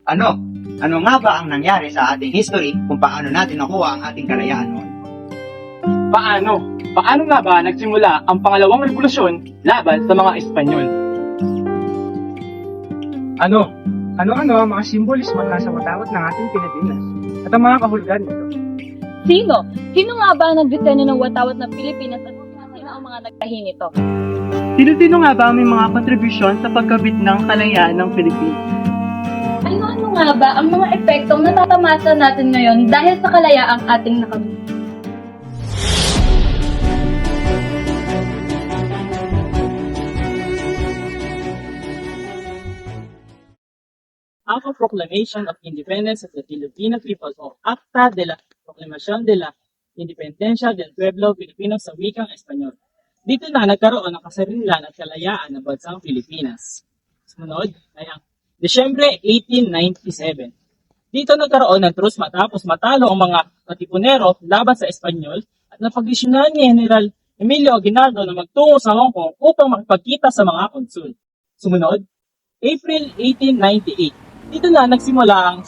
Ano? Ano nga ba ang nangyari sa ating history kung paano natin nakuha ang ating kalayaan noon? Paano? Paano nga ba nagsimula ang pangalawang revolusyon laban sa mga Espanyol? Ano? Ano-ano ang mga simbolismo na nasa watawat ng ating Pilipinas at ang mga kahulugan nito? Sino? Sino nga ba ang nagdisenyo ng watawat ng Pilipinas at sino ang mga nagtahi nito? Sino-sino nga ba ang may mga kontribusyon sa pagkabit ng kalayaan ng Pilipinas? Ano-ano nga ba ang mga epektong natatamasa natin ngayon dahil sa kalayaang ating nakamit? Ang Proclamation of Independence of the Filipino People o Acta de la Proclamación de la Independencia del Pueblo Filipino sa wikang Espanyol. Dito na nagkaroon ng kasarilan at kalayaan ng bansang Pilipinas. Sumunod ay ang Desyembre 1897. Dito nagkaroon ng truce matapos matalo ang mga katipunero laban sa Espanyol at napagdesisyonan ni General Emilio Aguinaldo na magtungo sa Hong Kong upang makipagkita sa mga konsul. Sumunod, April 1898. Dito na nagsimula ang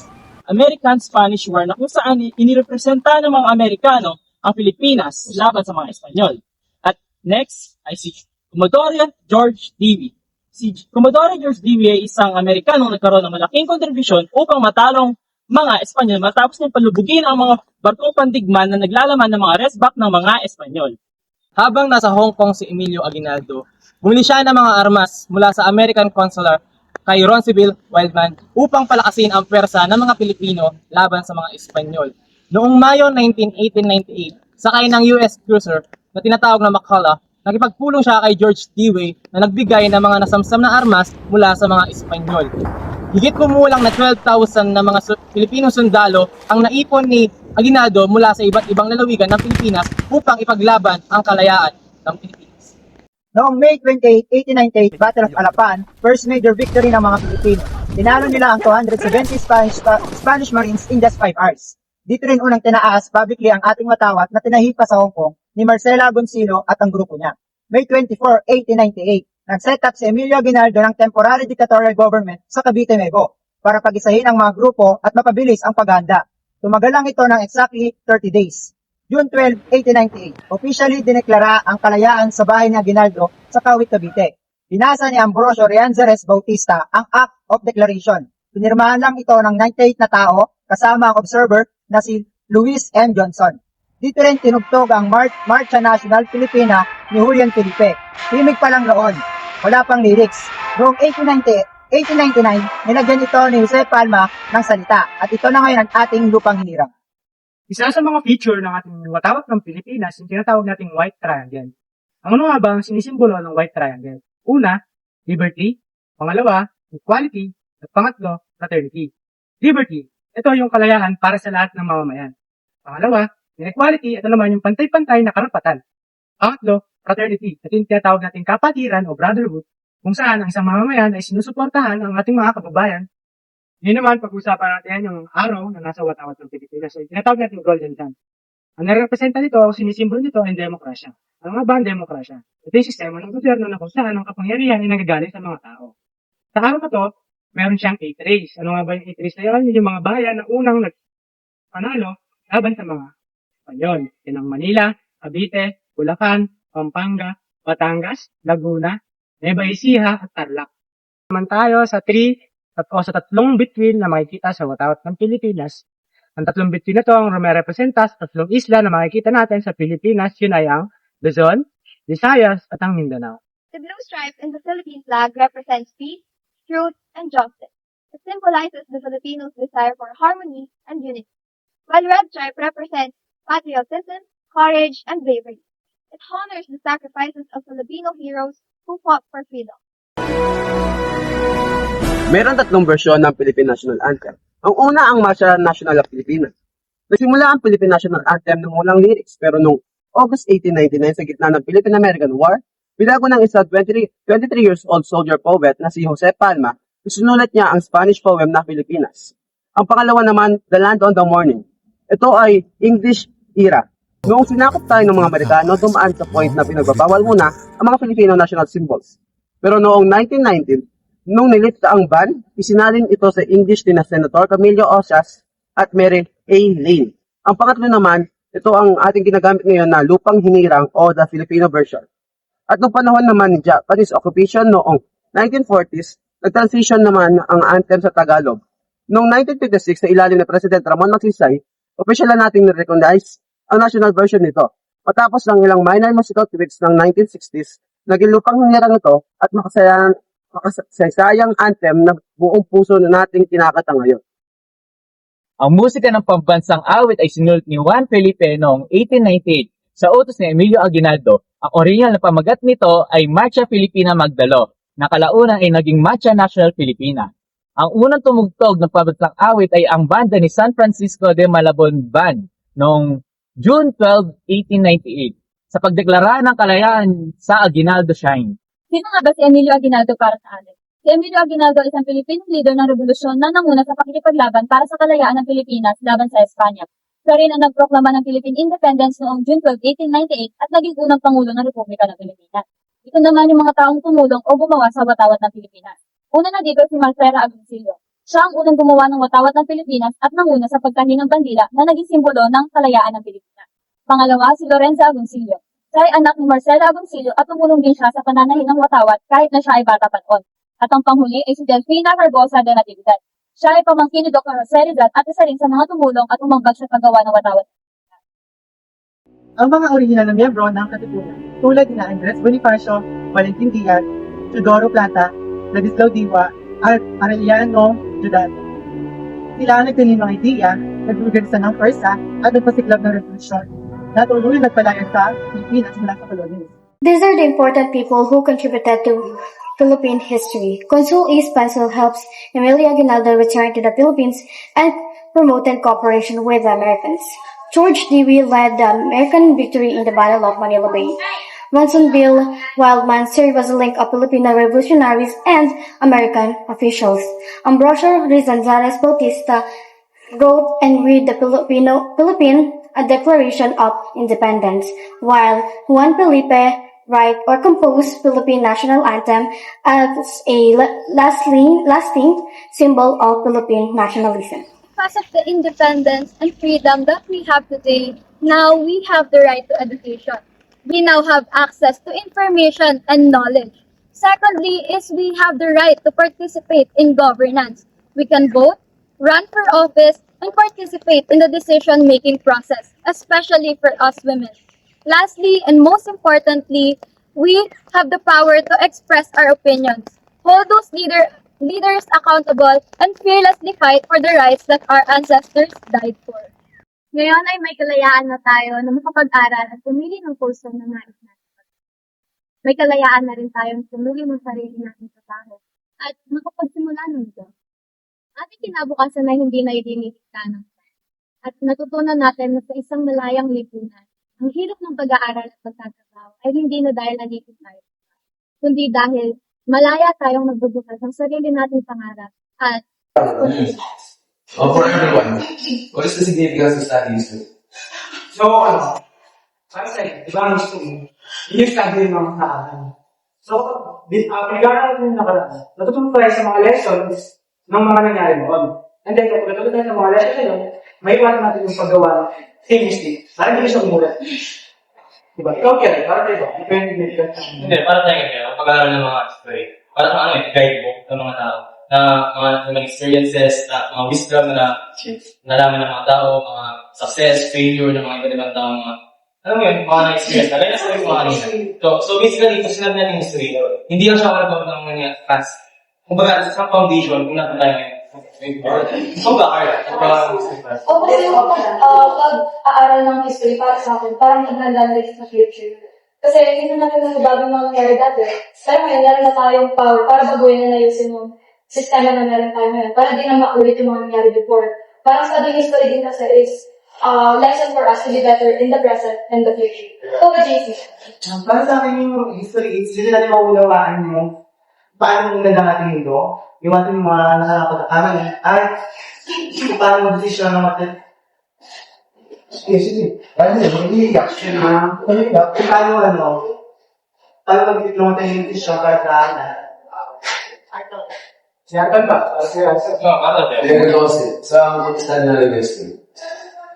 American-Spanish War na kung saan inirepresenta ng mga Amerikano ang Pilipinas laban sa mga Espanyol. At next ay si Commodore George Dewey. Si Commodore George Dewey ay isang Amerikanong nagkaroon ng malaking kontribusyon upang matalong mga Espanyol matapos niyang palubugin ang mga barkong pandigman na naglalaman ng mga resback ng mga Espanyol. Habang nasa Hong Kong si Emilio Aguinaldo, bumili siya ng mga armas mula sa American Consular kay Roncesvalles Wildman upang palakasin ang pwersa ng mga Pilipino laban sa mga Espanyol. Noong Mayo 19, 1898, sakay ng US cruiser na tinatawag na McCulloch, nakipagpulong siya kay George Dewey na nagbigay ng mga nasamsam na armas mula sa mga Espanyol. Higit kumulang na 12,000 na mga Pilipinong sundalo ang naipon ni Aguinaldo mula sa iba't ibang lalawigan ng Pilipinas upang ipaglaban ang kalayaan ng Pilipinas. Noong May 28, 1898, Battle of Alapan, first major victory ng mga Pilipino. Tinalo nila ang 270 Spanish Marines in just 5 hours. Dito rin unang tinaas publicly ang ating watawat na tinahipa sa Hong Kong ni Marcela Goncillo at ang grupo niya. May 24, 1898, nag-set up si Emilio Aguinaldo ng temporary dictatorial government sa Cavite, Mego para pag-isahin ang mga grupo at mapabilis ang paghahanda. Tumagal lang ito ng exactly 30 days. June 12, 1898, officially dineklara ang kalayaan sa bahay ni Aguinaldo sa Kawit, Cavite. Binasa ni Ambrosio Rianzares Bautista ang Act of Declaration. Pinirmahan lang ito ng 98 na tao kasama ang observer na si Luis M. Johnson. Dito rin tinugtog ang Marcha Nacional Filipina ni Julian Felipe. Himig pa lang noon, wala pang lyrics. Noong 1899, nilagyan ito ni Jose Palma ng salita at ito na ngayon ang ating lupang hinirang. Isa sa mga feature ng ating watawat ng Pilipinas yung tinatawag nating White Triangle. Ang ano nga ba ang sinisimbolo ng White Triangle? Una, liberty. Pangalawa, equality. At pangatlo, fraternity. Liberty, ito yung kalayaan para sa lahat ng mamamayan. Pangalawa, inequality, ito naman yung pantay-pantay na karapatan. Pangatlo, fraternity, ito yung tinatawag nating kapatiran o brotherhood, kung saan ang isang mamamayan ay sinusuportahan ang ating mga kababayan. Yun naman, pag-usapan natin yung araw na nasa watawat ng Pilipinas. So, tinatawag natin Golden Dawn. Ang nare-representa nito, o sinisimbolo nito, ay demokrasya. Ano nga ba ang demokrasya? Ito yung sistema ng gobyerno na kung saan ang kapangyarihan ay nagagaling sa mga tao. Sa araw na to, meron siyang 8 rays. Ano nga ba yung 8 rays na yun? Yung mga bayan na unang nagpanalo laban sa mga Espanyol. Yan ang Manila, Cavite, Bulacan, Pampanga, Batangas, Laguna, Nueva Ecija, at Tarlac. Naman tayo sa sa tatlong bituin na makikita sa watawat ng Pilipinas. Ang tatlong bituin na ito ang representa sa tatlong isla na makikita natin sa Pilipinas. Yun ay ang Luzon, Visayas, at ang Mindanao. The blue stripe in the Philippine flag represents peace, truth, and justice. It symbolizes the Filipinos' desire for harmony and unity, while red stripe represents patriotism, courage, and bravery. It honors the sacrifices of Filipino heroes who fought for freedom. Meron tatlong bersyon ng Philippine National Anthem. Ang una ang Marcha Nacional of Pilipinas. Nagsimula ang Philippine National Anthem ng walang lyrics pero noong August 1899 sa gitna ng Philippine-American War, binago ng isang 23 years old soldier poet na si Jose Palma, isinulat niya ang Spanish poem na Pilipinas. Ang pangalawa naman, The Land on the Morning. Ito ay English era. Noong sinakop tayo ng mga Amerikano, dumaan sa point na pinagbabawal muna ang mga Filipino national symbols. Pero noong 1919, Nung nilista ang ban, isinalin ito sa English ni na Senator Camilo Osias at Mary A. Lane. Ang pangatlo naman, ito ang ating ginagamit ngayon na lupang hinirang o the Filipino version. At noong panahon naman ni Japanese occupation noong 1940s, nag-transition naman ang anthem sa Tagalog. Noong 1956, sa ilalim ni President Ramon Magsaysay, opisyal na nating na-recognize ang national version nito. Matapos ng ilang minor musical tweaks ng 1960s, naging lupang hinirang ito at makasaysayang anthem na buong puso na nating kinakata ngayon. Ang musika ng pambansang awit ay sinulat ni Juan Felipe noong 1898 sa utos ni Emilio Aguinaldo. Ang original na pamagat nito ay Marcha Filipina Magdalo, na kalaunan ay naging Marcha National Filipina. Ang unang tumugtog ng pambansang awit ay ang banda ni San Francisco de Malabon Band noong June 12, 1898 sa pagdeklara ng kalayaan sa Aguinaldo Shrine. Sino nga ba si Emilio Aguinaldo para sa atin? Si Emilio Aguinaldo isang Filipino leader ng revolusyon na nanguna sa pakikipaglaban para sa kalayaan ng Pilipinas laban sa Espanya. Siya rin ang nagproklama ng Philippine Independence noong June 12, 1898 at naging unang Pangulo ng Republika ng Pilipinas. Ito naman yung mga taong tumulong o gumawa sa watawat ng Pilipinas. Una na dito si Marcela Agoncillo. Siya ang unang gumawa ng watawat ng Pilipinas at nanguna sa pagtahi ng bandila na naging simbolo ng kalayaan ng Pilipinas. Pangalawa, si Lorenza Agoncillo. Siya ay anak ni Marcela Agoncillo at tumulong din siya sa pananahin ng watawat kahit na siya ay bata pa noon. At ang panghuli ay si Delfina Barbosa de Natividad. Siya ay pamangkin ni Dr. Jose Rizal at isa rin sa mga tumulong at umambag sa paggawa ng watawat. Ang mga original na miyembro ng Katipunan tulad ni Andres Bonifacio, Valentin Diaz, Teodoro Plata, Ladislao Diwa, at Arellano Judado. Sila ang nagtanim ng ideya, nag-organisa ng PERSA at nagpasiklab ng revolusyon na tulungan nagpalaya sa Pilipinas mula sa kolonyas. These are the important people who contributed to Philippine history. Consul E. Spencer helps Emilio Aguinaldo return to the Philippines and promoted cooperation with the Americans. George Dewey led the American victory in the Battle of Manila Bay. Mansonville Wildman served as a link of Filipino revolutionaries and American officials. Ambrosio Gonzales Bautista wrote and read the Philippine a Declaration of Independence, while Juan Felipe write or compose Philippine national anthem as a lasting symbol of Philippine nationalism. Because of the independence and freedom that we have today, now we have the right to education. We now have access to information and knowledge. Secondly, is we have the right to participate in governance. We can vote, run for office, and participate in the decision-making process, especially for us women. Lastly, and most importantly, we have the power to express our opinions, hold those leaders accountable, and fearlessly fight for the rights that our ancestors died for. Ngayon ay may kalayaan na tayo na makapag-aral at pumili ng kurso na nais natin. May kalayaan na rin tayong pumili ng sarili natin trabaho at makapagsimula ng ito. Ating kinabukasan na hindi na idinilikta ng at natutunan natin na sa isang malayang lipunan, ang hirap ng pag-aaral at pagtatrabaho ay hindi na dahil nalipit tayo, kundi dahil malaya tayong nagbubukas ng sarili nating pangarap at for everyone, what is the significance of study history? So, sabi di ba ang gusto mo? I-study yung mga nakaraan. So, pag-aaral natin yung nakaraan, natutunan tayo sa mga lessons ng mga nangyari noon. And then, kapag natutunan tayo sa mga lessons na yun, may iwasan natin yung paggawa ng same mistake. Para hindi siya umulat. Diba? Ikaw kaya, para tayo ba? Hindi, para tayo kaya, pag-aaral ng mga history. Para kung guidebook ng mga tao. Na mga experiences, mga wisdom na nalaman ng mga tao, mga success, failure ng mga iba-ibang tao, alam mo yun, mga na-experience na. Kaya sa mga kanina. So basically, ito sinabi natin yung history. Hindi lang siya kalagawa ng mga class. Kung baga, sa foundation, kung natin tayo ngayon. Kung ba, Carla? O kasi yung pag-aaral ng history para sa akin, parang naghanda na sa future. Kasi hindi na natin nagbago yung mga nangyari dati. Pero ngayon, meron na tayong power para baguhin na nayusin yung sistema na meron tayo ngayon. Para di na maulit yung mga nangyari before. Parang studying history din kasi is lesson for us to be better in the present and the future. So, JC. Para sa akin yung history is, hindi natin maunawaan yung paano nagandang ating mundo, yung ating mga nakakapag-aaral, at paano mag-desisyon ng ating sige. Paano mag-iiyak siya na paano mag-diploma tayo yung desisyon para sa akin. Si Anton ba? Hindi ko kasi, sa understand na ng history,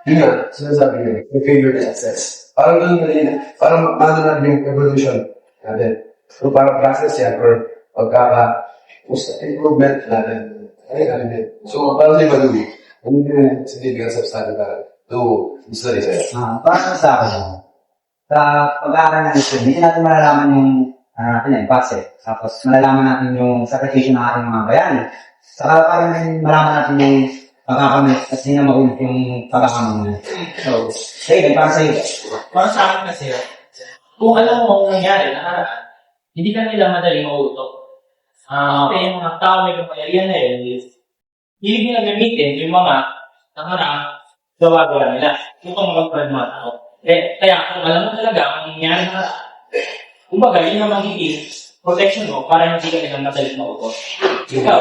yun nga, sinasabi nyo, yung failure to success. Parang doon na parang ano na yung evolution natin. So parang process yan, or improvement natin. So parang di ba, Louie? Ano yung significance of study to study sa'yo? Para sa akin, sa pag-aaral ng history, hindi natin malalaman yung base. Tapos malalaman natin yung sakripisyo ng ating mga bayani. Saka parang malaman natin yung pagkakamit at hindi na maulit yung pagkakamit. So, David, para sa iyo. Para sa akin kasi, kung alam mo kung nangyari nakaraan, hindi ka nila madali mauutok. Kasi yung mga tao may kapangyarihan na yun, hilig nila gamitin yung mga nakaraang gawa nila upang magpapalad mga tao. Kaya kung alam mo talaga kung nangyari nakaraan, kumbaga yun ang magiging protection mo para hindi ka nila madali mauutok. Ikaw,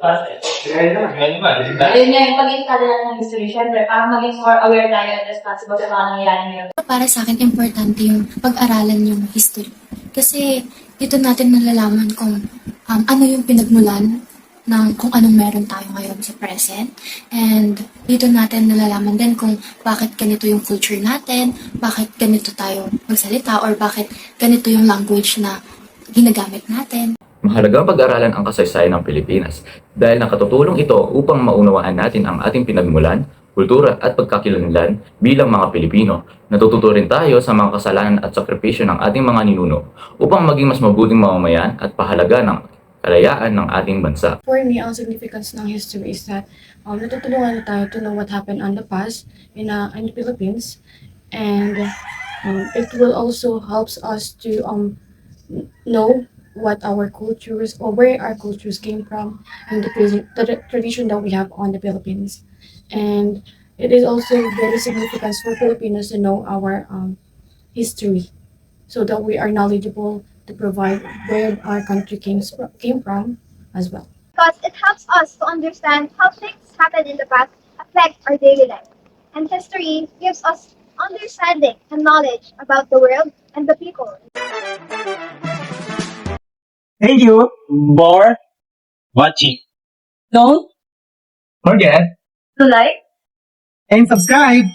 para sa iyo. Ganyan ba? Ayun nga, yung pag-iintala ng history, syempre, para maging more aware tayo and responsible sa mga nangyayari ngayon. Para sa akin, importante yung pag-aralan yung history. Kasi dito natin nalalaman kung ano yung pinagmulan ng kung anong meron tayo ngayon sa present. And dito natin nalalaman din kung bakit ganito yung culture natin, bakit ganito tayo magsalita, or bakit ganito yung language na ginagamit natin. Mahalagang pag-aralan ang kasaysayan ng Pilipinas dahil nakatutulong ito upang maunawaan natin ang ating pinagmulan, kultura at pagkakilanlan bilang mga Pilipino. Natututo rin tayo sa mga kasalanan at sakripisyo ng ating mga ninuno upang maging mas mabuting mamamayan at pahalaga ng kalayaan ng ating bansa. For me, ang significance ng history is that natutulungan na tayo to know what happened on the past in the Philippines, and it will also helps us to know what our cultures or where our cultures came from and the tradition that we have on the Philippines. And it is also very significant for Filipinos to know our history so that we are knowledgeable to provide where our country came from as well. Because it helps us to understand how things happened in the past affect our daily life. And history gives us understanding and knowledge about the world and the people. Thank you for watching. Don't Forget To like, and subscribe.